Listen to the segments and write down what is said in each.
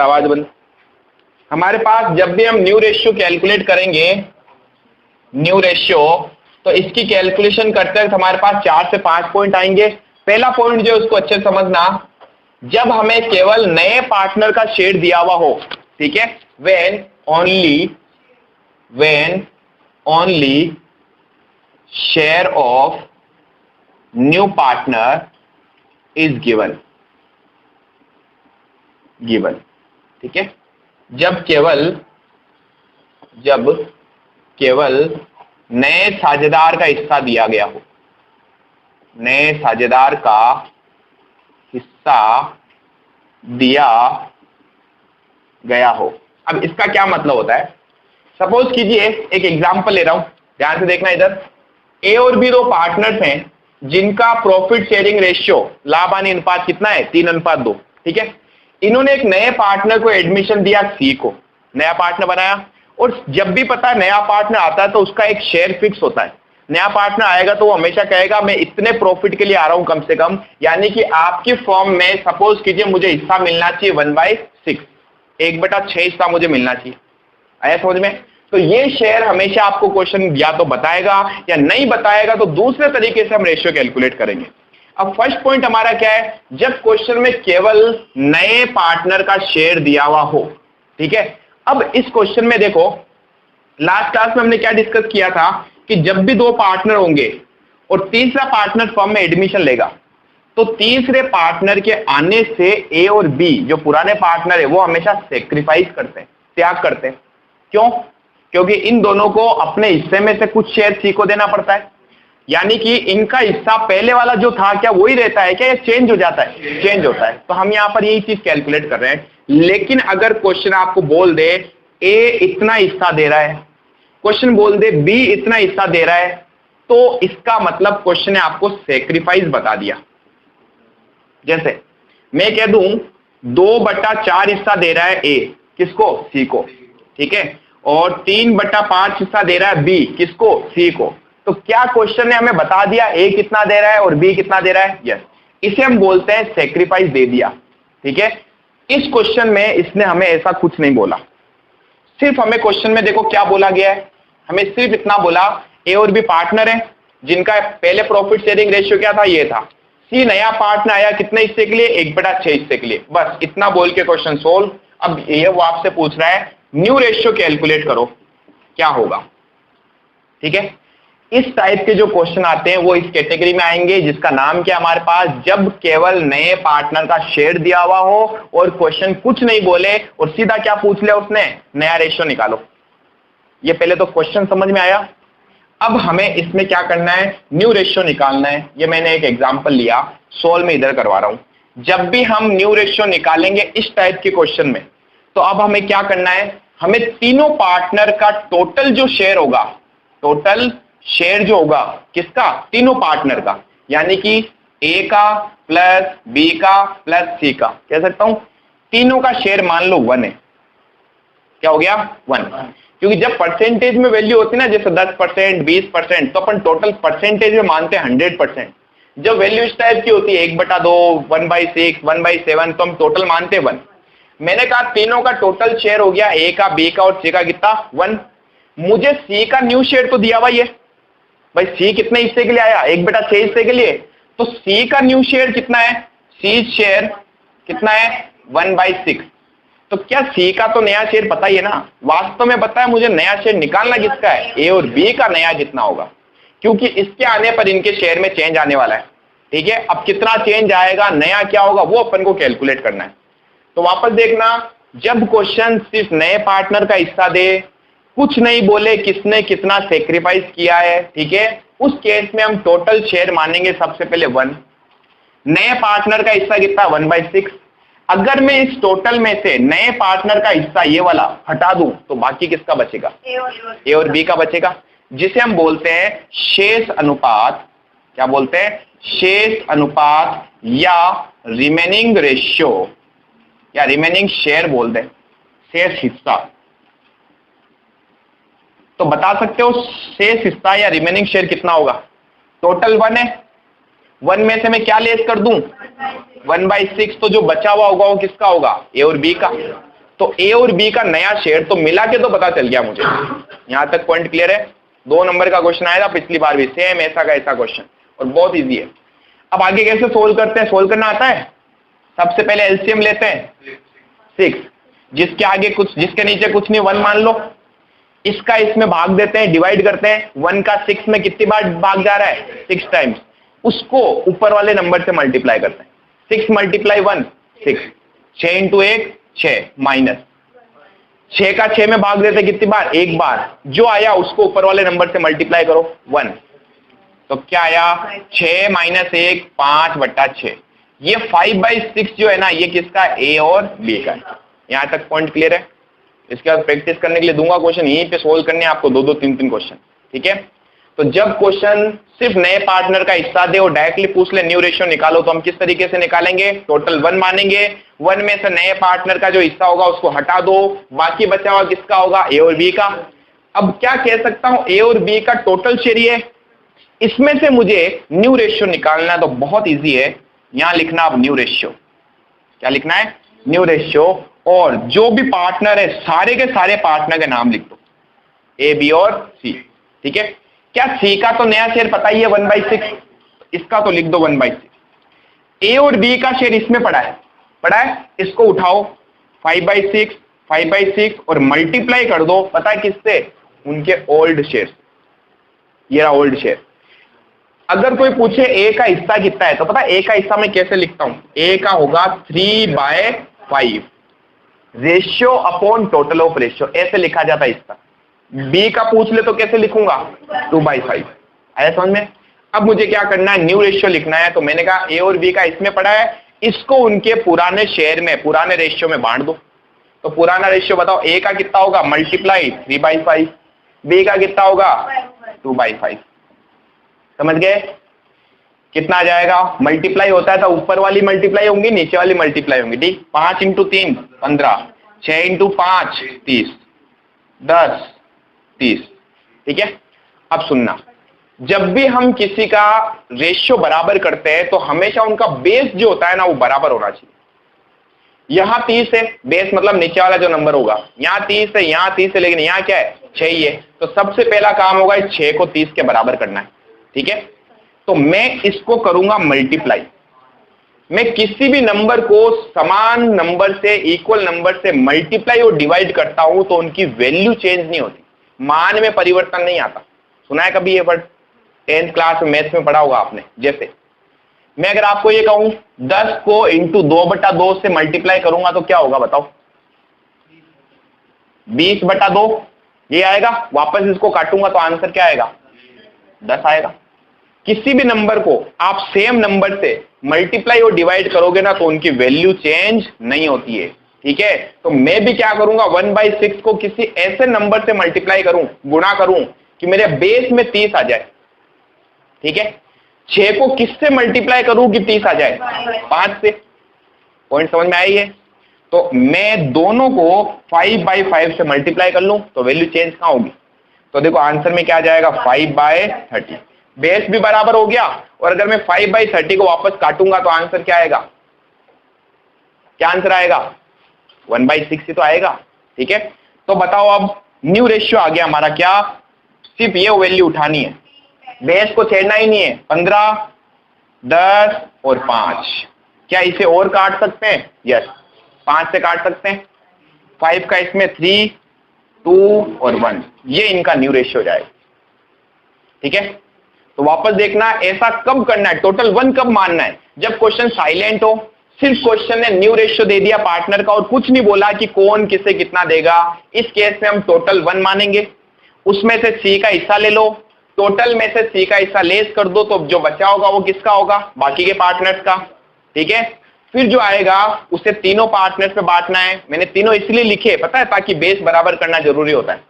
आवाज बंद। हमारे पास जब भी हम न्यू रेशियो कैलकुलेट करेंगे, न्यू रेशियो, तो इसकी कैलकुलेशन करते वक्त हमारे पास 4 से 5 पॉइंट आएंगे। पहला पॉइंट जो है उसको अच्छे से समझना, जब हमें केवल नए पार्टनर का शेयर दिया हुआ हो, ठीक है, when only share of new partner is given, ठीक है, जब केवल नए साझेदार का हिस्सा दिया गया हो, नए साझेदार का हिस्सा दिया गया हो। अब इसका क्या मतलब होता है? सपोज कीजिए, एक एग्जांपल ले रहा हूं, ध्यान से देखना इधर। ए और बी दो पार्टनर्स हैं जिनका प्रॉफिट शेयरिंग रेशियो, लाभ हानि अनुपात कितना है? 3:2, ठीक है। इन्होंने एक नए पार्टनर को एडमिशन दिया, सी को, नया पार्टनर बनाया, और जब भी पता है नया पार्टनर आता है तो उसका एक शेयर फिक्स होता है। नया पार्टनर आएगा तो वो हमेशा कहेगा मैं इतने प्रॉफिट के लिए आ रहा हूं कम से कम, यानी कि आपकी फॉर्म में सपोज कीजिए मुझे हिस्सा मिलना चाहिए 1/6, 1/6 हिस्सा मुझे मिलना चाहिए। आया समझ में? तो ये शेयर हमेशा आपको क्वेश्चन या तो बताएगा या नहीं बताएगा, तो दूसरे तरीके से हम रेशियो कैलकुलेट करेंगे। अब फर्स्ट पॉइंट हमारा क्या है? जब क्वेश्चन में केवल नए पार्टनर का शेयर दिया हुआ हो, ठीक है। अब इस क्वेश्चन में देखो, लास्ट क्लास में हमने क्या डिस्कस किया था कि जब भी दो पार्टनर होंगे और तीसरा पार्टनर फर्म में एडमिशन लेगा, तो तीसरे पार्टनर के आने से ए और बी जो पुराने पार्टनर है वो हमेशा सेक्रीफाइस करते हैं, त्याग करते हैं। क्यों? क्योंकि इन दोनों को अपने हिस्से में से कुछ शेयर सी को देना पड़ता है, यानी कि इनका हिस्सा पहले वाला जो था क्या वही रहता है क्या, या चेंज हो जाता है? चेंज होता है। तो हम यहां पर यही चीज कैलकुलेट कर रहे हैं। लेकिन अगर क्वेश्चन आपको बोल दे ए इतना हिस्सा दे रहा है, क्वेश्चन बोल दे बी इतना हिस्सा दे रहा है, तो इसका मतलब क्वेश्चन ने आपको सेक्रीफाइस बता दिया। जैसे मैं कह दूं 2/4 हिस्सा दे रहा है ए, किसको? सी को, ठीक है, और 3/5 हिस्सा दे रहा है बी, किसको? सी को। तो क्या क्वेश्चन ने हमें बता दिया ए कितना दे रहा है और बी कितना दे रहा है? यस, इसे हम बोलते हैं सेक्रीफाइस दे दिया, ठीक है। इस क्वेश्चन में इसने हमें ऐसा कुछ नहीं बोला, सिर्फ हमें क्वेश्चन में देखो क्या बोला गया है, हमें सिर्फ इतना बोला ए और बी पार्टनर है जिनका पहले प्रॉफिट शेयरिंग रेशियो क्या था? ये था। सी नया पार्टनर आया कितने हिस्से के लिए? 1/6 हिस्से के लिए। बस इतना बोल के क्वेश्चन सोल्व। अब ये वो आपसे पूछ रहा है न्यू रेशियो कैलकुलेट करो, क्या होगा, ठीक है। इस टाइप के जो क्वेश्चन आते हैं वो इस कैटेगरी में आएंगे, जिसका नाम क्या हमारे पास? जब केवल नए पार्टनर का शेयर दिया हुआ हो और क्वेश्चन कुछ नहीं बोले और सीधा क्या पूछ लिया उसने? नया रेशियो निकालो। ये पहले तो क्वेश्चन समझ में आया। अब हमें इसमें क्या करना है? न्यू रेशियो निकालना है। ये मैंने एक एग्जांपल लिया, सोल्व में इधर करवा रहा हूं। जब भी हम न्यू रेशियो निकालेंगे इस टाइप के क्वेश्चन में, तो अब हमें क्या करना है? हमें तीनों पार्टनर का टोटल जो शेयर होगा, टोटल शेयर जो होगा किसका? तीनों पार्टनर का, यानी कि ए का प्लस बी का प्लस सी का, कह सकता हूं तीनों का शेयर मान लो 1 है। क्या हो गया? 1। क्योंकि जब परसेंटेज में वैल्यू होती है ना, जैसे 10%, 20%, तो अपन टोटल परसेंटेज में मानते हैं 100%। जब वैल्यू इस टाइप की होती है 1/2, 1/6, 1/7, तो हम टोटल मानते हैं 1। मैंने कहा तीनों का टोटल शेयर हो गया ए का, बी का और सी का कितना? 1। मुझे सी का न्यू शेयर तो दिया हुआ है भाई, सी कितने हिस्से के लिए आया? 1/6 हिस्से के लिए। तो सी का न्यू शेयर कितना है? सी शेयर कितना है? 1/6। तो क्या सी का तो नया शेयर पता ही है ना? वास्तव में पता है मुझे नया शेयर निकालना किसका है? ए और बी का नया कितना होगा, क्योंकि इसके आने पर इनके शेयर में चेंज आने वाला है, ठीक है। अब कितना चेंज आएगा, नया क्या होगा, वो अपन को कैलकुलेट करना है। तो वापस देखना, जब क्वेश्चन सिर्फ नए पार्टनर का हिस्सा दे, कुछ नहीं बोले किसने कितना सेक्रीफाइस किया है, ठीक है, उस केस में हम टोटल शेयर मानेंगे सबसे पहले 1। नए पार्टनर का हिस्सा कितना? 1/6। अगर मैं इस टोटल में से नए पार्टनर का हिस्सा ये वाला हटा दूं, तो बाकी किसका बचेगा? ए और बी का बचेगा, जिसे हम बोलते हैं शेष अनुपात। क्या बोलते हैं? शेष अनुपात या रिमेनिंग रेशियो या रिमेनिंग शेयर बोल दें, शेष हिस्सा। तो बता सकते हो शेष हिस्सा या रिमेनिंग शेयर कितना होगा? टोटल 1 है, 1 में से मैं क्या लेस कर दूं? 1/6। तो जो बचा हुआ होगा वो किसका होगा? ए और बी का। तो ए और बी का नया शेयर, तो मिला के तो पता चल गया मुझे। यहां तक पॉइंट क्लियर है? 2 नंबर का क्वेश्चन आया था पिछली बार भी, सेम ऐसा का ऐसा क्वेश्चन, और बहुत इजी है। अब आगे कैसे सोल्व करते हैं? सोल्व करना आता है? सबसे पहले एलसीएम लेते हैं 6, जिसके आगे कुछ, जिसके नीचे कुछ नहीं, 1 मान लो। इसका इसमें भाग देते हैं, डिवाइड करते हैं। 1 का 6 में कितनी बार भाग जा रहा है? 6 टाइम्स। उसको ऊपर वाले नंबर से मल्टीप्लाई करते हैं। 6 मल्टीप्लाई 1 6, 6 इंटू 1 6, माइनस 6 का 6 में भाग देते कितनी बार? 1 बार। जो आया उसको ऊपर वाले नंबर से मल्टीप्लाई करो 1, तो क्या आया? 6 माइनस 1 5/6। ये 5/6 जो है ना, ये किसका? ए और बी का। यहां तक पॉइंट क्लियर है? इसके बाद प्रैक्टिस करने के लिए दूंगा क्वेश्चन, यहीं पे सोल्व करने आपको 2-2 3-3 क्वेश्चन, ठीक है? तो जब क्वेश्चन सिर्फ नए पार्टनर का हिस्सा दे और डायरेक्टली पूछ ले न्यू रेशियो निकालो, तो हम किस तरीके से निकालेंगे? टोटल 1 मानेंगे, 1 में से नए पार्टनर का जो हिस्सा होगा उसको हटा दो, बाकी बचा हुआ किसका होगा? ए और बी का। अब क्या कह सकता हूं? ए और बी का टोटल शेयर है, इसमें से मुझे न्यू रेशियो निकालना है, तो बहुत ईजी है। यहां लिखना अब न्यू रेशियो। क्या लिखना है? New ratio. और जो भी पार्टनर है सारे के सारे पार्टनर के नाम लिख दो, ए बी और सी, ठीक है? क्या सी का तो नया शेयर पता ही है 1/6, इसका तो लिख दो 1/6। ए और बी का शेयर इसमें पड़ा है, इसको उठाओ 5/6 और मल्टीप्लाई कर दो, पता है किससे? उनके ओल्ड शेयर। ये रहा ओल्ड शेयर। अगर कोई पूछे ए का हिस्सा कितना है, तो पता है ए का हिस्सा मैं कैसे लिखता हूं? ए का होगा 3/5 ratio upon total of ratio, ऐसे लिखा जाता है इसका। बी का पूछ ले तो कैसे लिखूंगा? 2/5। आया समझ में? अब मुझे क्या करना है? न्यू रेशियो लिखना है। तो मैंने कहा ए और बी का इसमें पड़ा है, इसको उनके पुराने शेयर में, पुराने रेशियो में बांट दो। तो पुराना रेशियो बताओ, ए का कितना होगा? मल्टीप्लाई 3/5, बी का कितना होगा? 2/5। समझ गए? कितना आ जाएगा? मल्टीप्लाई होता है तो ऊपर वाली मल्टीप्लाई होंगी, नीचे वाली मल्टीप्लाई होंगी, ठीक? 5 इंटू 3 15, 6 इंटू 5 30, 10 30, ठीक है? अब सुनना, जब भी हम किसी का रेशियो बराबर करते हैं तो हमेशा उनका बेस जो होता है ना, वो बराबर होना चाहिए। यहां 30 है, बेस मतलब नीचे वाला जो नंबर होगा, यहां 30 है, यहां 30 है, लेकिन यहां क्या है? 6 ही है। तो सबसे पहला काम होगा इस 6 को 30 के बराबर करना है, ठीक है? तो मैं इसको करूंगा मल्टीप्लाई। मैं किसी भी नंबर को समान नंबर से, इक्वल नंबर से मल्टीप्लाई और डिवाइड करता हूं तो उनकी वैल्यू चेंज नहीं होती, मान में परिवर्तन नहीं आता। सुना है कभी ये वर्ड? 10th क्लास में मैथ्स में पढ़ा होगा आपने। जैसे मैं अगर आपको ये कहूं 10 को इंटू 2/2 से मल्टीप्लाई करूंगा तो क्या होगा बताओ? 20/2 ये आएगा। वापस इसको काटूंगा तो आंसर क्या आएगा? 10 आएगा। किसी भी नंबर को आप सेम नंबर से मल्टीप्लाई और डिवाइड करोगे ना तो उनकी वैल्यू चेंज नहीं होती है, ठीक है? तो मैं भी क्या करूंगा? 1/6 को किसी ऐसे नंबर से मल्टीप्लाई करूं, गुणा करूं कि मेरे बेस में 30 आ जाए, ठीक है? 6 को किससे मल्टीप्लाई करूं कि 30 आ जाए? 5 से। पॉइंट समझ में आई है? तो मैं दोनों को 5/5 से मल्टीप्लाई कर लूं तो वैल्यू चेंज कहां होगी? तो देखो आंसर में क्या जाएगा? 5/30। बेस भी बराबर हो गया, और अगर मैं 5/30 को वापस काटूंगा तो आंसर क्या आएगा? क्या आंसर आएगा? 1/6 ही तो आएगा, ठीक है? तो बताओ अब न्यू रेशियो आ गया हमारा। क्या? सिर्फ ये वैल्यू उठानी है, बेस को छेड़ना ही नहीं है। 15 10 और 5। क्या इसे और काट सकते हैं? यस, 5 से काट सकते हैं। 5 का इसमें 3 2 और 1, ये इनका न्यू रेशियो हो जाएगा, ठीक है? तो वापस देखना, ऐसा कब करना है? टोटल 1 कब मानना है? जब क्वेश्चन साइलेंट हो, सिर्फ क्वेश्चन ने न्यू रेशियो दे दिया पार्टनर का और कुछ नहीं बोला कि कौन किसे कितना देगा। इस केस में हम टोटल 1 मानेंगे, उसमें से सी का हिस्सा ले लो, टोटल में से सी का हिस्सा लेस कर दो, तो जो बचा होगा वो किसका होगा? बाकी के पार्टनर्स का, ठीक है? फिर जो आएगा उसे तीनों पार्टनर्स पे बांटना है। मैंने तीनों इसलिए लिखे पता है, ताकि बेस बराबर करना जरूरी होता है,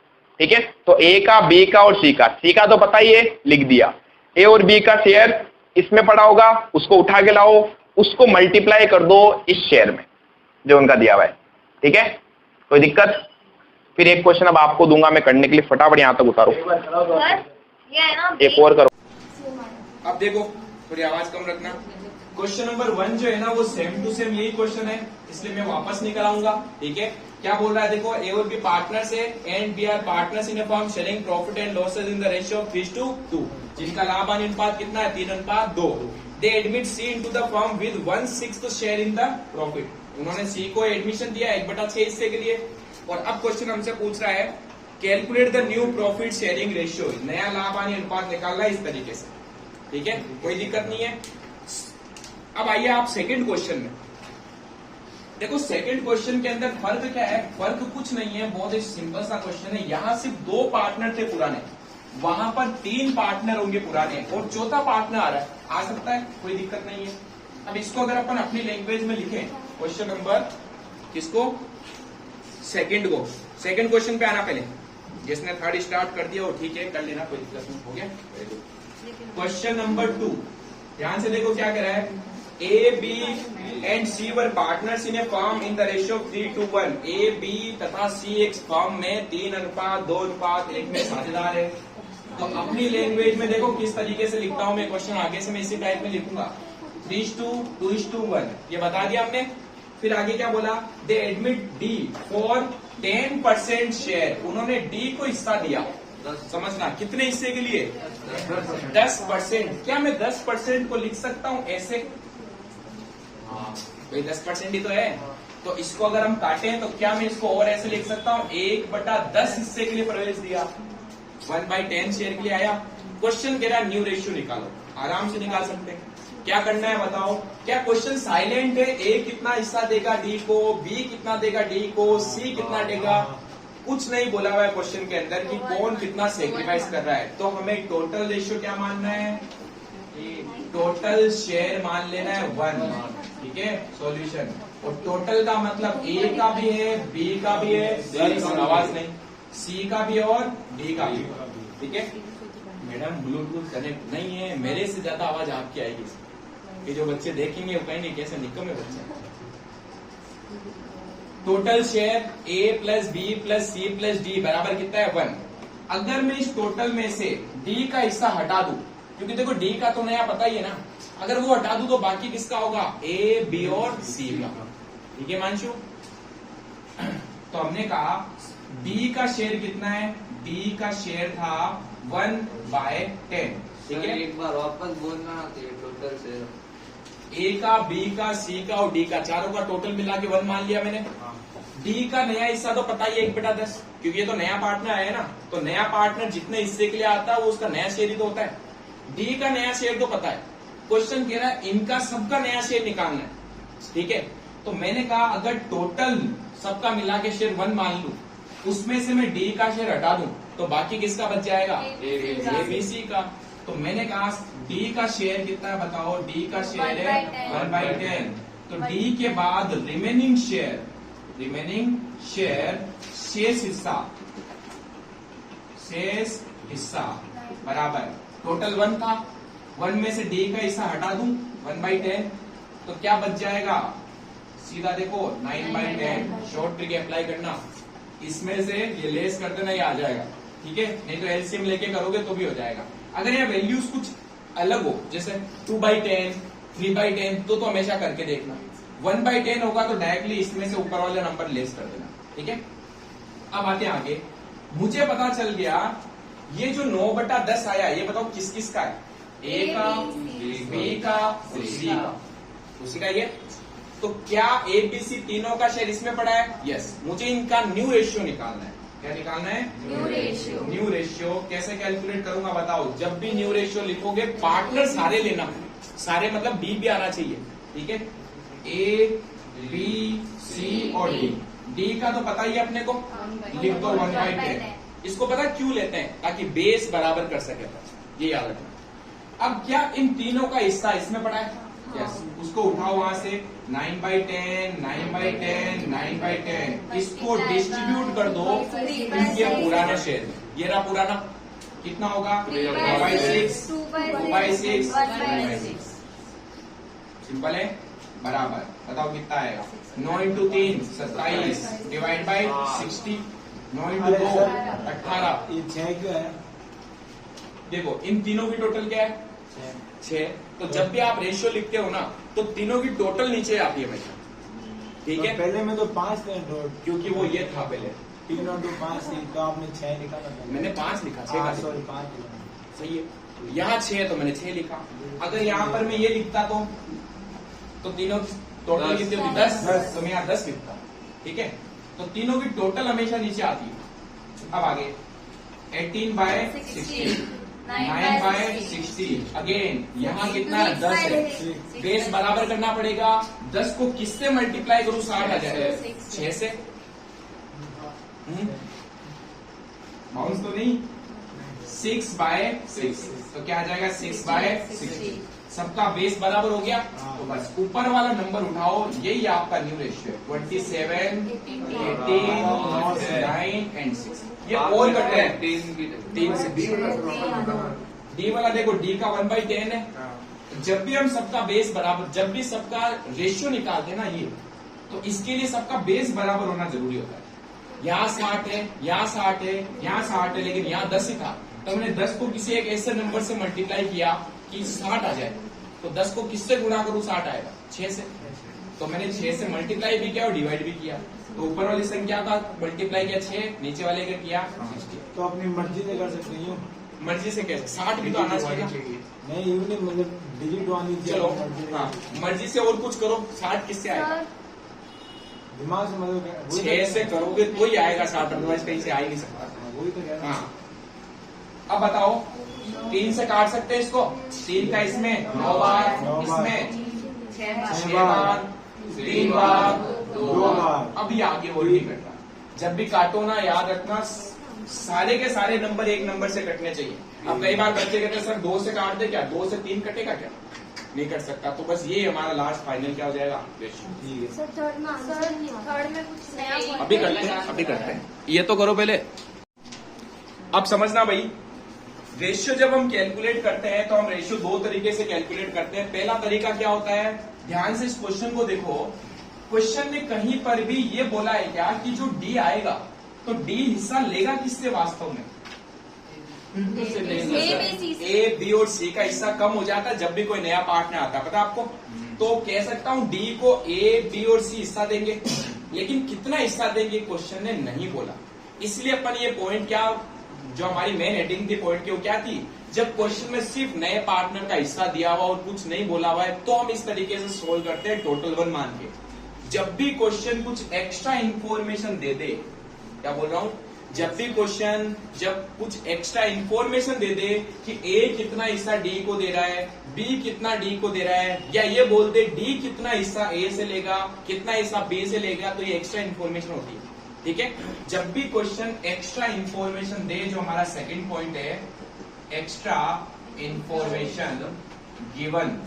ठीक है? तो ए का, बी का और सी का। सी का तो पता ही है, लिख दिया। ए और बी का शेयर इसमें पड़ा होगा, उसको उठा के लाओ, उसको मल्टीप्लाई कर दो इस शेयर में जो उनका दिया हुआ है, ठीक है? कोई दिक्कत? फिर एक क्वेश्चन अब आपको दूंगा मैं करने के लिए, फटाफट यहां तक उतारो। एक और करो। अब देखो, थोड़ी आवाज कम रखना। क्वेश्चन नंबर 1 जो है ना वो सेम टू सेम यही क्वेश्चन है, इसलिए मैं वापस नहीं कराऊंगा। ठीक है, क्या बोल रहा है देखो, ए और बी पार्टनर्स है and B are partners in a firm sharing profit and losses in the ratio of 3:2, जिनका लाभ हानि अनुपात कितना है 3:2। They admit C into the firm with 1/6 share in the profit. उन्होंने सी को एडमिशन दिया 1/6 हिस्से के लिए। और अब क्वेश्चन हमसे पूछ रहा है calculate the new profit sharing ratio, नया लाभ हानि अनुपात निकालना है इस तरीके से। ठीक है, कोई दिक्कत नहीं है। अब आइए आप सेकंड क्वेश्चन में देखो। सेकंड क्वेश्चन के अंदर फर्क क्या है? फर्क कुछ नहीं है, बहुत ही सिंपल सा क्वेश्चन है। यहाँ सिर्फ 2 पार्टनर थे पुराने, वहां पर 3 पार्टनर होंगे पुराने और चौथा पार्टनर आ रहा है, आ सकता है, कोई दिक्कत नहीं है। अब इसको अगर अपन अपनी लैंग्वेज में लिखें, क्वेश्चन नंबर किसको, सेकंड को, सेकंड क्वेश्चन पे आना पहले। जिसने थर्ड स्टार्ट कर दिया वो ठीक है, कर लेना, कोई दिक्कत नहीं। हो गया क्वेश्चन नंबर 2, ध्यान से देखो क्या कह रहा है। A B and C were partners in a firm in the ratio of 3:1। A B तथा सी एक फर्म में 3:2:1 में साझेदार है। तो अपनी लैंग्वेज में देखो किस तरीके से लिखता हूं मैं क्वेश्चन, आगे से मैं इसी टाइप में लिखूंगा 3:2:1, ये बता दिया हमने। फिर आगे क्या बोला, दे एडमिट डी फॉर 10% शेयर, उन्होंने डी को हिस्सा दिया। समझना कितने हिस्से के लिए, 10%। क्या मैं 10% को लिख सकता हूं ऐसे? भाई 10% ही तो है, तो इसको अगर हम काटें तो क्या मैं इसको और ऐसे लिख सकता हूं, 1/10 हिस्से के लिए प्रवेश दिया, 1/10 शेयर के लिए आया। क्वेश्चन कह रहा है न्यू रेशियो निकालो, आराम से निकाल सकते हैं। क्या करना है बताओ? क्या क्वेश्चन साइलेंट है? ए कितना हिस्सा देगा डी को, बी कितना देगा डी को, सी कितना देगा? कुछ नहीं बोला हुआ है क्वेश्चन के अंदर कि कौन कितना सेक्रीफाइस कर रहा है। तो हमें टोटल रेशियो क्या मानना है, टोटल शेयर मान लेना है 1। ठीक है, सॉल्यूशन। और टोटल का मतलब ए का भी है, बी का भी है, आवाज नहीं, सी का भी और डी का भी। ठीक है मैडम, ब्लूटूथ कनेक्ट नहीं है, मेरे से ज्यादा आवाज आपकी आएगी। ये जो बच्चे देखेंगे वो कहेंगे कैसे निकम्मे बच्चे। Total share A plus B plus C plus D बराबर कितना है 1। अगर मैं इस टोटल में से डी का हिस्सा हटा दूं, क्योंकि देखो डी का तो नया पता ही है ना, अगर वो हटा दूं तो बाकी किसका होगा, ए बी और सी का। ठीक है मानशु, तो हमने कहा बी का शेयर कितना है, बी का शेयर था 1/10। ठीक है, एक बार वापस बोलना, टोटल शेयर ए का, बी का, सी का और डी का, चारों का टोटल मिला के 1 मान लिया मैंने। डी का नया हिस्सा तो पता ही है 1/10, क्योंकि ये तो नया पार्टनर है ना, तो नया पार्टनर जितने हिस्से के लिए आता है वो उसका नया शेयर ही तो होता है। डी का नया शेयर तो पता है, क्वेश्चन कह रहा है इनका सबका नया शेयर निकालना है। ठीक है, तो मैंने कहा अगर टोटल सबका मिला के शेयर 1 मान लू, उसमें से मैं डी का शेयर हटा दूं तो बाकी किसका बच जाएगा, ए बी सी का। तो मैंने कहा डी का शेयर कितना है बताओ, डी का शेयर है 1/10। तो डी के बाद रिमेनिंग शेयर शेष हिस्सा बराबर टोटल 1 था, 1 में से डी का हिस्सा हटा दूं 1/10, तो क्या बच जाएगा, सीधा देखो 9/10। शॉर्ट ट्रिक अप्लाई करना, इसमें से ये लेस कर देना, ये आ जाएगा। ठीक है, नहीं तो एलसीएम लेके करोगे तो भी हो जाएगा। अगर ये वैल्यूज कुछ अलग हो, जैसे 2/10, 3/10, तो हमेशा करके देखना। 1/10 होगा तो डायरेक्टली इसमें से ऊपर वाला नंबर लेस कर देना। ठीक है, अब आते हैं आगे। मुझे पता चल गया ये जो 9/10 आया, ये बताओ किस किस का है, ए का, बी का, सी का, उसी का ये। तो क्या ए बी सी तीनों का शेयर इसमें पड़ा है? यस। मुझे इनका न्यू रेशियो निकालना है। क्या निकालना है, न्यू रेशियो। कैसे कैलकुलेट करूंगा बताओ? जब भी न्यू रेशियो लिखोगे पार्टनर सारे लेना, सारे मतलब बी भी आना चाहिए। ठीक है, ए बी सी और डी का तो पता ही है अपने को, लिख दो 1/10। इसको पता क्यों लेते हैं, ताकि बेस बराबर कर सके, ये याद रखना। अब क्या इन तीनों का हिस्सा इसमें पड़ा है? यस। उसको उठाओ वहां से, 9/10, 9/10, 9/10, इसको डिस्ट्रीब्यूट कर दो इनके पुराने शेयर में। ये रहा पुराना, कितना होगा 2/6, 2/6, 1/6। सिंपल है, बराबर। बताओ कितना आएगा, 9 × 3 27 डिवाइड बाई 60, 9 × 2 18। ये 6 क्यों है? देखो इन तीनों की टोटल क्या है, 6। तो जब भी आप रेशियो लिखते हो ना, तो तीनों की टोटल नीचे आती है हमेशा, ठीक तो है। पहले में तो 5 थे टोटल, क्योंकि वो ये था पहले, 3 और 2 5 थी, तो आपने 6 लिखा था पहले। मैंने 5 लिखा, 6 का सॉरी लिखा। 5 लिखा। सही है, यहाँ 6 है तो मैंने 6 लिखा। अगर यहाँ पर मैं ये लिखता तो तीनों टोटल 10 कितनी होती? 10, तो मैं यहाँ 10 लिखता, ठीक है। तो तीनों की टोटल हमेशा नीचे आती है। अब आगे 18/60, 9/60, अगेन यहाँ कितना 10 है, बेस बराबर करना पड़ेगा। 10 को किससे मल्टीप्लाई करूँ 60 आ जाए? 6 से। बाउंस तो नहीं, 6/6, तो क्या आ जाएगा 6/60। सबका बेस बराबर हो गया, तो बस ऊपर वाला नंबर उठाओ, यही आपका न्यू रेशियो है। 27, 18, 9 एंड 6। ये और कट है 3 से। डी वाला देखो, डी का 1/10 है। जब भी हम सबका बेस बराबर, जब भी सबका रेशियो निकालते हैं ना ये, तो इसके लिए सबका बेस बराबर होना जरूरी होता है। यहाँ 60 है, यहाँ 60 है, यहाँ 60 है, लेकिन यहाँ 10 ही था, तो हमने 10 को किसी एक ऐसे नंबर से मल्टीप्लाई किया कि 60 आ जाए। तो 10 को किससे गुणा करूं 60 आएगा? 6 से। तो मैंने 6 से मल्टीप्लाई भी किया और डिवाइड भी किया। तो ऊपर वाली संख्या का मल्टीप्लाई किया 6, नीचे वाले का किया 60। तो अपनी मर्जी से कर सकते हैं। मर्जी से कैसे? 60 भी तो आना चाहिए। नहीं, यूं नहीं, मतलब डिजिट आनी चाहिए। चलो मर्जी से। हाँ, मर्जी से और कुछ करो, 60 किससे आएगा? दिमाग से मतलब 6 से करोगे तो ही आएगा 60, अदरवाइज कहीं से आ ही नहीं सकता। वही तो कह रहा हूं। हाँ, अब बताओ 3 से काट सकते हैं इसको? 3 का इसमें 9 बार, इसमें 6 बार, 3 बार, 2 बार। अभी आगे और नहीं कट रहा। जब भी काटो ना, याद रखना सारे के सारे नंबर एक नंबर से कटने चाहिए। अब कई बार बच्चे कहते हैं सर 2 से काट दे, क्या 2 से 3 कटेगा? क्या नहीं कट सकता। तो बस ये हमारा लास्ट फाइनल क्या हो जाएगा? ठीक है। सर थर्ड में कुछ नया अभी करते हैं, अभी करते हैं। ये तो करो पहले। अब समझना भाई, रेशियो जब हम कैलकुलेट करते हैं तो हम रेशियो 2 तरीके से कैलकुलेट करते हैं। पहला तरीका क्या होता है? ध्यान से इस क्वेश्चन को देखो। क्वेश्चन ने कहीं पर भी ये बोला है क्या कि जो डी आएगा तो डी हिस्सा लेगा किससे वास्तव में? ए, बी और सी का हिस्सा कम हो जाता है जब भी कोई नया पार्टनर आता है, पता है आपको? तो कह सकता हूं डी को ए, बी और सी हिस्सा देंगे, लेकिन कितना हिस्सा देंगे क्वेश्चन ने नहीं बोला। इसलिए अपन ये पॉइंट, क्या जो हमारी मेन हेडिंग थी पॉइंट की, वो क्या थी? जब क्वेश्चन में सिर्फ नए पार्टनर का हिस्सा दिया हुआ और कुछ नहीं बोला हुआ है, तो हम इस तरीके से सोल्व करते हैं टोटल 1 मान के। जब भी क्वेश्चन कुछ एक्स्ट्रा इंफॉर्मेशन दे दे, क्या बोल रहा हूं? जब भी क्वेश्चन जब कुछ एक्स्ट्रा इंफॉर्मेशन दे दे कि ए कितना हिस्सा डी को दे रहा है, बी कितना डी को दे रहा है, या ये बोल दे डी कितना हिस्सा ए से लेगा, कितना हिस्सा बी से लेगा, तो ये एक्स्ट्रा इंफॉर्मेशन होती है, ठीक है। जब भी क्वेश्चन एक्स्ट्रा इंफॉर्मेशन दे, जो हमारा सेकंड पॉइंट है, एक्स्ट्रा इंफॉर्मेशन गिवन,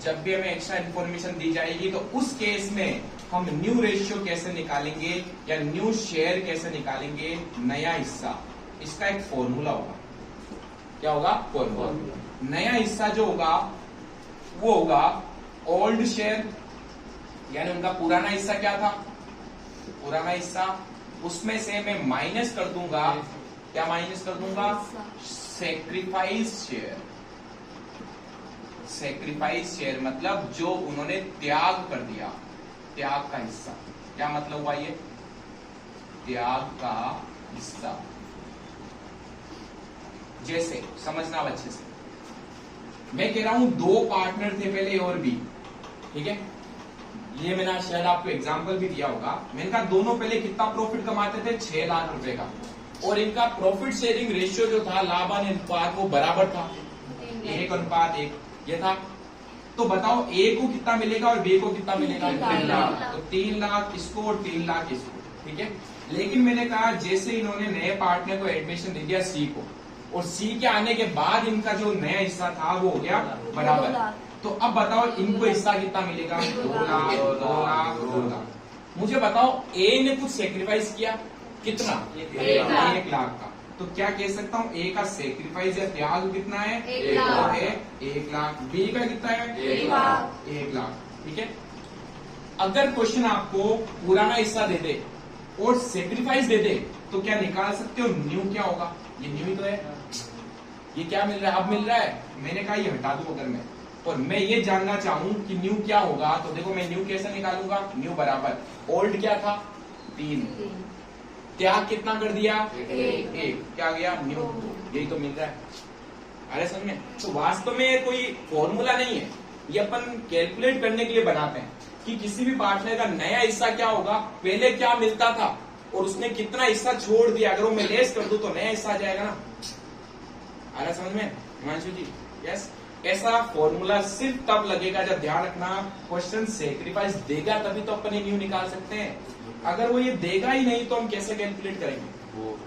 जब भी हमें एक्स्ट्रा इंफॉर्मेशन दी जाएगी तो उस केस में हम न्यू रेशियो कैसे निकालेंगे या न्यू शेयर कैसे निकालेंगे? नया हिस्सा, इसका एक फॉर्मूला होगा। क्या होगा? फॉर्मूला। नया हिस्सा जो होगा वो होगा ओल्ड शेयर, यानी उनका पुराना हिस्सा क्या था? पुराना हिस्सा, उसमें से मैं माइनस कर दूंगा, क्या माइनस कर दूंगा? Sacrifice share. सेक्रीफाइस शेयर मतलब जो उन्होंने त्याग कर दिया, त्याग का हिस्सा। क्या मतलब हुआ ये? त्याग का हिस्सा। जैसे समझना अच्छे से, मैं कह रहा हूं 2 पार्टनर थे पहले और भी, ठीक है। ये मैंने शायद आपको एग्जांपल भी दिया होगा। मैंने कहा दोनों पहले कितना प्रॉफिट कमाते थे? 6 लाख रुपए का, और इनका प्रॉफिट शेयरिंग रेशियो जो था, लाभान अनुपात, वो बराबर था, 1:1 ये था। तो बताओ ए को कितना मिलेगा और बी को कितना मिलेगा? 3 लाख। तो 3 लाख इसको और 3 लाख इसको, ठीक है। लेकिन मैंने कहा जैसे इन्होंने नए पार्टनर को एडमिशन दे दिया सी को, और सी के आने के बाद इनका जो नया हिस्सा था वो हो गया बराबर। तो अब बताओ इनको हिस्सा कितना मिलेगा? 2 लाख, 2 लाख, 2 लाख। मुझे बताओ ए ने कुछ सेक्रीफाइस किया, कितना? 1 लाख का। तो क्या कह सकता हूँ? ए का सेक्रीफाइस या त्याग कितना है? 1 लाख। 1 लाख। बी का कितना है? 1 लाख। 1 लाख, ठीक है। अगर क्वेश्चन आपको पुराना हिस्सा दे दे और सेक्रीफाइस दे दे, तो क्या निकाल सकते हो न्यू क्या होगा? ये न्यू ही तो है। ये क्या मिल रहा है? अब मिल रहा है। मैंने कहा ये हटा दूं अगर मैं, और मैं ये जानना चाहूं कि न्यू क्या होगा, तो देखो मैं न्यू कैसे निकालूंगा, न्यू बराबर ओल्ड क्या था 3, त्याग कितना कर दिया 1, क्या गया न्यू, यही तो मिल रहा है। अरे समझ में, तो वास्तव में कोई फॉर्मूला नहीं है, ये अपन कैलकुलेट करने के लिए बनाते हैं कि किसी भी पार्टनर का नया हिस्सा क्या होगा, पहले क्या मिलता था और उसने कितना हिस्सा छोड़ दिया, अगर वो मैं लेस कर दूं तो नया हिस्सा आ जाएगा ना। अरे समझ में हिमांशु जी, यस। ऐसा फॉर्मूला सिर्फ तब लगेगा जब, ध्यान रखना, क्वेश्चन सेक्रीफाइस देगा तभी तो अपन न्यू निकाल सकते हैं। अगर वो ये देगा ही नहीं तो हम कैसे कैलकुलेट करेंगे, वो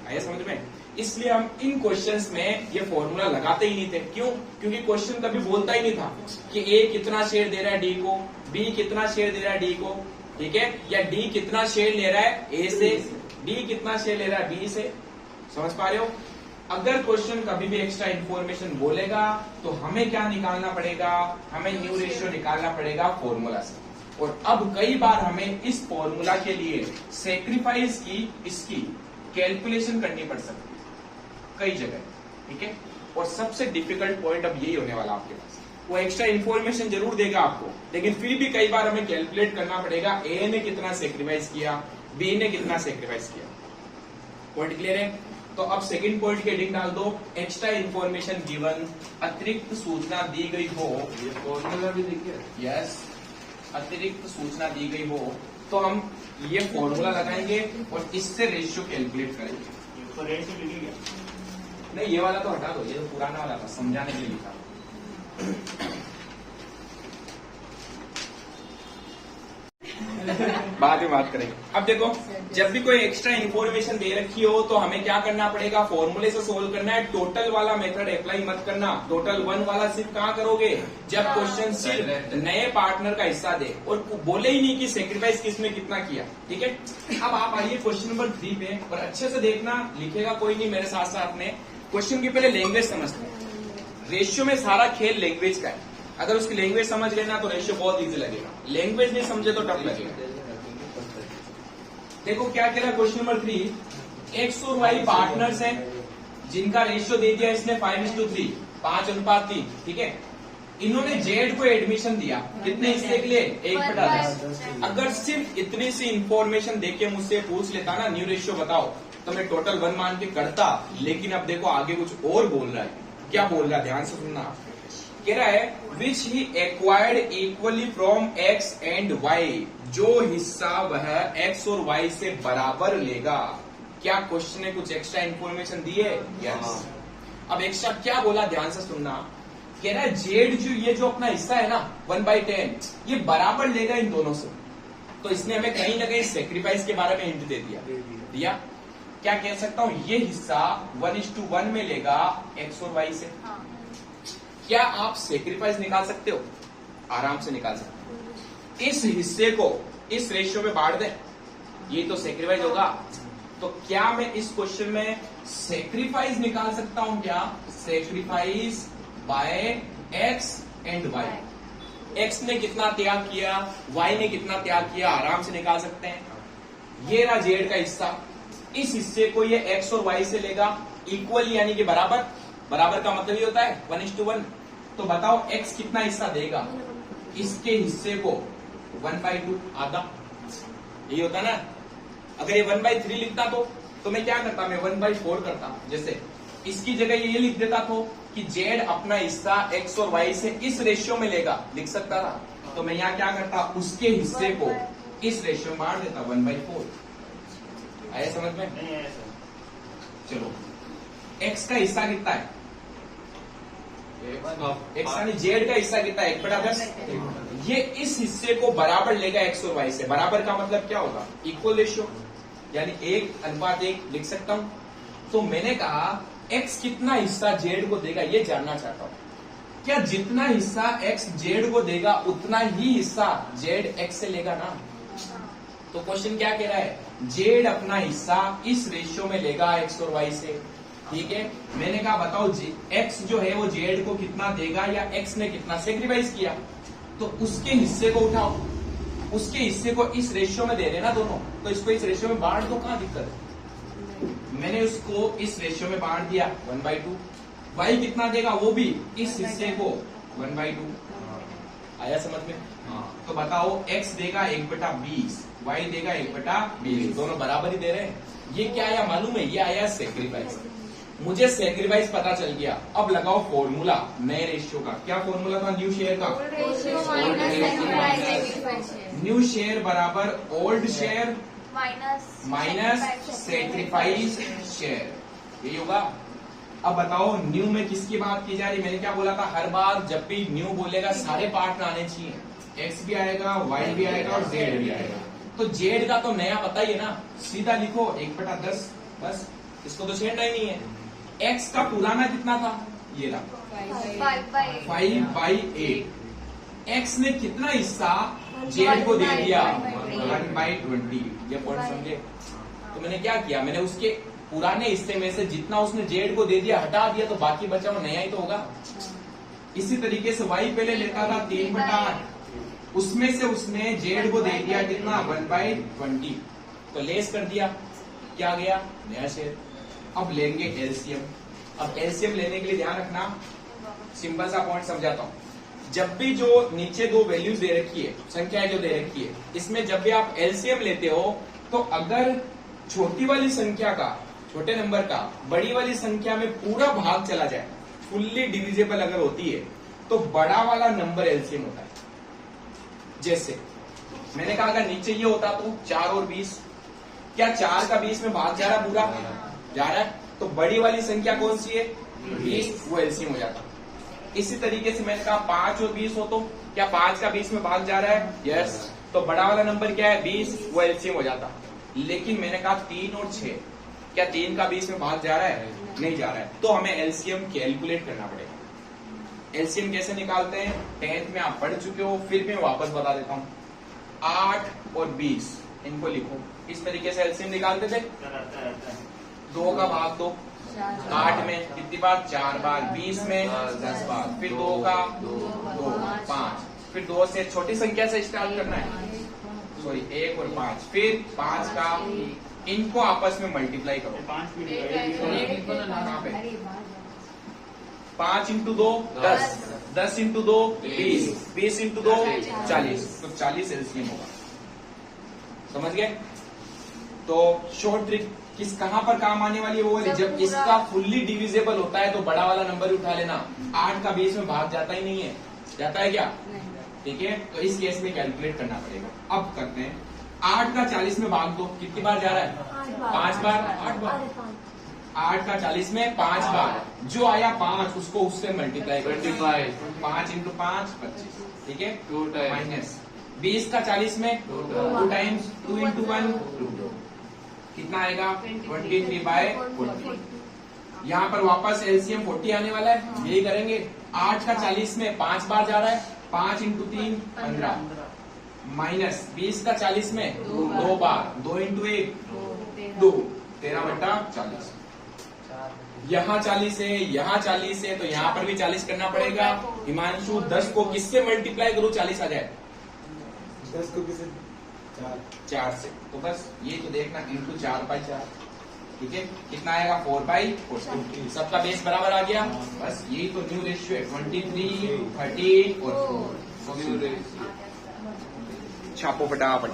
आया समझ में। इसलिए हम इन क्वेश्चंस में ये फॉर्मूला लगाते ही नहीं थे। क्यों? क्योंकि क्वेश्चन कभी बोलता ही नहीं था कि ए कितना शेयर दे रहा है डी को, बी कितना शेयर दे रहा है डी को, ठीक है, या डी कितना शेयर ले रहा है ए से, डी कितना शेयर ले रहा है बी से। समझ पा रहे हो? अगर क्वेश्चन कभी भी एक्स्ट्रा इन्फॉर्मेशन बोलेगा तो हमें क्या निकालना पड़ेगा, हमें न्यू रेशियो निकालना पड़ेगा फॉर्मूला से। और अब कई बार हमें इस फॉर्मूला के लिए सेक्रीफाइस की, इसकी कैलकुलेशन करनी पड़ सकती है कई जगह, ठीक है। और सबसे डिफिकल्ट पॉइंट अब यही होने वाला आपके पास, वो एक्स्ट्रा इन्फॉर्मेशन जरूर देगा आपको, लेकिन फिर भी कई बार हमें कैलकुलेट करना पड़ेगा ए ने कितना सेक्रीफाइस किया, बी ने कितना सेक्रीफाइस किया। पॉइंट क्लियर है? तो अब सेकंड पॉइंट की हेडिंग डाल दो, एक्स्ट्रा इन्फॉर्मेशन गिवन, अतिरिक्त सूचना दी गई हो। ये फॉर्मूला भी देखिए। यस, अतिरिक्त सूचना दी गई हो तो हम ये फॉर्मूला लगाएंगे और इससे रेशियो कैलकुलेट करेंगे। नहीं, ये वाला तो हटा दो, ये तो पुराना वाला था, समझाने के लिए लिखा। बाद में बात करेंगे। अब देखो, जब भी कोई एक्स्ट्रा इन्फॉर्मेशन दे रखी हो तो हमें क्या करना पड़ेगा, फॉर्मूले से सोल्व करना है। टोटल वाला मेथड अप्लाई मत करना, टोटल 1 वाला सिर्फ कहाँ करोगे, जब क्वेश्चन सिर्फ नए पार्टनर का हिस्सा दे और बोले ही नहीं कि सेक्रीफाइस किसने कितना किया, ठीक है। अब आप आइए क्वेश्चन नंबर 3 पे, और अच्छे से देखना, लिखेगा कोई नहीं मेरे साथ साथ में। क्वेश्चन की पहले लैंग्वेज समझते हैं। रेशियो में सारा खेल लैंग्वेज का है। अगर उसकी लैंग्वेज समझ लेना तो रेशियो बहुत इजी लगेगा, लैंग्वेज नहीं समझे तो टफ लगेगा। देखो क्या कह रहा है क्वेश्चन नंबर 3, एक्स और वाई पार्टनर्स हैं जिनका रेशियो दे दिया इसने 5:3, 5:3, ठीक है। इन्होंने जेड को एडमिशन दिया, कितने हिस्से के लिए, 1/10। अगर सिर्फ इतनी सी इंफॉर्मेशन देके मुझसे पूछ लेता ना न्यू रेशियो बताओ, तो मैं टोटल 1 मान के करता। लेकिन अब देखो आगे कुछ और बोल रहा है। क्या बोल रहा है, ध्यान से सुनना। कह रहा है which he acquired equally from X and Y, जो हिस्सा वह एक्स और वाई से बराबर लेगा। क्या क्वेश्चन ने कुछ एक्स्ट्रा इन्फॉर्मेशन दी है? यस। अब एक्स्ट्रा क्या बोला, ध्यान से सुनना। कह रहा है जेड ये जो अपना हिस्सा है ना 1/10, ये बराबर लेगा इन दोनों से। तो इसने हमें कहीं ना कहीं सेक्रीफाइस के बारे में हिंट दे दिया। क्या कह सकता हूं, ये हिस्सा 1:1 में लेगा एक्स और वाई से। क्या आप सेक्रीफाइस निकाल सकते हो? आराम से निकाल सकते हो। इस हिस्से को इस रेशियो में बांट दें, ये तो सेक्रीफाइस होगा। तो क्या मैं इस क्वेश्चन में सेक्रीफाइस निकाल सकता हूं? क्या sacrifice by X and Y, X ने कितना त्याग किया, वाई ने कितना त्याग किया, आराम से निकाल सकते हैं। ये रहा जेड का हिस्सा, इस हिस्से को ये एक्स और वाई से लेगा इक्वल, यानी कि बराबर। बराबर का मतलब ये होता है 1:1। तो बताओ एक्स कितना हिस्सा देगा, इसके हिस्से को 1/2, आधा, यही होता ना। अगर ये 1/3 लिखता तो मैं क्या करता, मैं 1/4 करता। जैसे इसकी जगह ये लिख देता तो कि जेड अपना हिस्सा एक्स और वाई से इस रेशियो में लेगा, लिख सकता था। तो मैं यहाँ क्या करता, उसके हिस्से को इस रेशियो में बांट देता 1/4। आया समझ में? नहीं आया सर। चलो, एक्स का हिस्सा कितना है, एक्स यानी जेड का हिस्सा कितना है, 1/10। ये इस हिस्से को बराबर लेगा एक्स और वाई से। बराबर का मतलब क्या होगा, इक्वल रेशियो, यानी 1:1 लिख सकता हूं। तो मैंने कहा एक्स कितना हिस्सा जेड को देगा, ये जानना चाहता हूं। क्या जितना हिस्सा एक्स जेड को देगा उतना ही हिस्सा जेड एक्स से लेगा ना। तो क्वेश्चन क्या कह रहा है, जेड अपना हिस्सा इस रेशियो में लेगा एक्स और वाई से, ठीक है। मैंने कहा बताओ एक्स जो है वो जेड को कितना देगा, या एक्स ने कितना सेक्रीफाइस किया। तो उसके हिस्से को उठाओ, उसके हिस्से को इस रेशियो में दे देना दोनों। तो इसको इस रेशियो में बांट दो, कहां दिक्कत है। मैंने उसको इस रेशियो में बांट दिया 1/2। वाई कितना देगा, वो भी इस हिस्से को 1/2। आया समझ में? तो बताओ x देगा 1/20, y देगा 1/20, दोनों बराबर ही दे रहे हैं। ये क्या आया मालूम है? ये आया सेक्रीफाइस। मुझे सेक्रीफाइस पता चल गया। अब लगाओ फॉर्मूला नए रेशियो का। क्या फॉर्मूला था न्यू शेयर का? रेशियो माइनस न्यू शेयर बराबर old share minus sacrifice sacrifice share, यही होगा। अब बताओ न्यू में किसकी बात की जा रही? मैंने क्या बोला था? हर बार जब भी न्यू बोलेगा सारे पार्ट में आने चाहिए। एक्स भी आएगा, वाई भी आएगा और जेड भी आएगा। तो जेड का तो नया पता ही है ना, सीधा लिखो 1/10, बस इसको तो छेड़ना ही नहीं है। एक्स का पुराना कितना था? ये रहा 5/8। एक्स ने कितना हिस्सा जेड को दे दिया? 1/20। ये पॉइंट समझे? तो मैंने क्या किया? मैंने उसके पुराने हिस्से में से जितना उसने जेड को दे दिया हटा दिया, तो बाकी बचा वो नया ही तो होगा। इसी तरीके से वाई पहले लेता था 3/8, उसमें से उसने जेड को दे दिया कितना? 1/20, तो लेस कर दिया, क्या गया? नया शेयर। अब लेंगे एलसीएम। अब एलसीएम लेने के लिए ध्यान रखना, सिंपल सा पॉइंट समझाता हूं। जब भी जो नीचे दो वैल्यूज दे रखी है, संख्या जो दे रखी है, इसमें जब भी आप एलसीएम लेते हो तो अगर छोटी वाली संख्या का, छोटे नंबर का बड़ी वाली संख्या में पूरा भाग चला जाए, फुल्ली डिविजिबल अगर होती है, तो बड़ा वाला नंबर एलसीएम होता है। जैसे मैंने कहा अगर नीचे ये होता तो 4 और 20, क्या 4 का 20 में भाग जा रहा? पूरा जा रहा है। तो बड़ी वाली संख्या कौन सी है? 20, वो एलसीएम हो जाता। इसी तरीके से मैंने कहा 5 और 20 हो तो क्या 5 का 20 में भाग जा रहा है? यस। तो बड़ा वाला नंबर क्या है? 20, वो एलसीएम हो जाता। लेकिन मैंने कहा 3 और 6, क्या 3 का 20 में भाग जा रहा है? नहीं जा रहा है। तो हमें एलसीएम कैलकुलेट करना पड़ेगा। एलसीएम कैसे निकालते हैं? 10th में आप पढ़ चुके हो, फिर मैं वापस बता देता हूँ। 8 और 20 इनको लिखो। इस तरीके से एलसीएम निकालते थे। 2 का भाग 2, 8 में कितनी बार? 4 बार, 20 में 10 बार, फिर 2 का 2, 5, फिर 2 से छोटी संख्या से स्टार्ट करना है, सॉरी 1 और 5, फिर 5 का, इनको आपस में मल्टीप्लाई करो। कहाँ पे? 5 इंटू 2 10, 10 इंटू 2 20, 20 इंटू 2 40, तो 40 एलसीएम होगा। समझ गए? तो शॉर्ट ट्रिक किस कहां पर काम आने वाली है? वो वाली जब इसका फुल्ली डिविजिबल होता है तो बड़ा वाला नंबर ही उठा लेना। 8 का 20 में भाग जाता ही नहीं है, जाता है क्या? ठीक है, तो इस केस में कैलकुलेट करना पड़ेगा। अब करते हैं 8 का 40 में भाग दो, कितनी बार जा रहा है? 5 बार, 8 बार। 8 का 40 में 5 बार, जो आया 5 उसको उससे मल्टीप्लाई कर 5 इंटू 5 25, ठीक है, 2 माइनस 20 का 40 में 2 टाइम्स, 2 इंटू 1 2, कितना आएगा? 23/40। यहाँ पर वापस एलसीएम 40 आने वाला है, यही करेंगे। 8 का 40 में 5 बार जा रहा है, 5 इंटू 3 15, माइनस 20 का 40 में 2 बार, 2 इंटू 1 2, 13/40। यहाँ 40 है, यहाँ 40 है, तो यहाँ पर भी 40 करना पड़ेगा। हिमांशु 10 को किससे मल्टीप्लाई करूँ 40 आ जाए? 10 को किसे? 4 से। तो बस ये तो देखना, इंटू 4/4, ठीक है, कितना आएगा? 4/40। सबका बेस बराबर आ गया। बस यही तो न्यू रेशियो है, 23, 13 और 4। छापो फटाफट।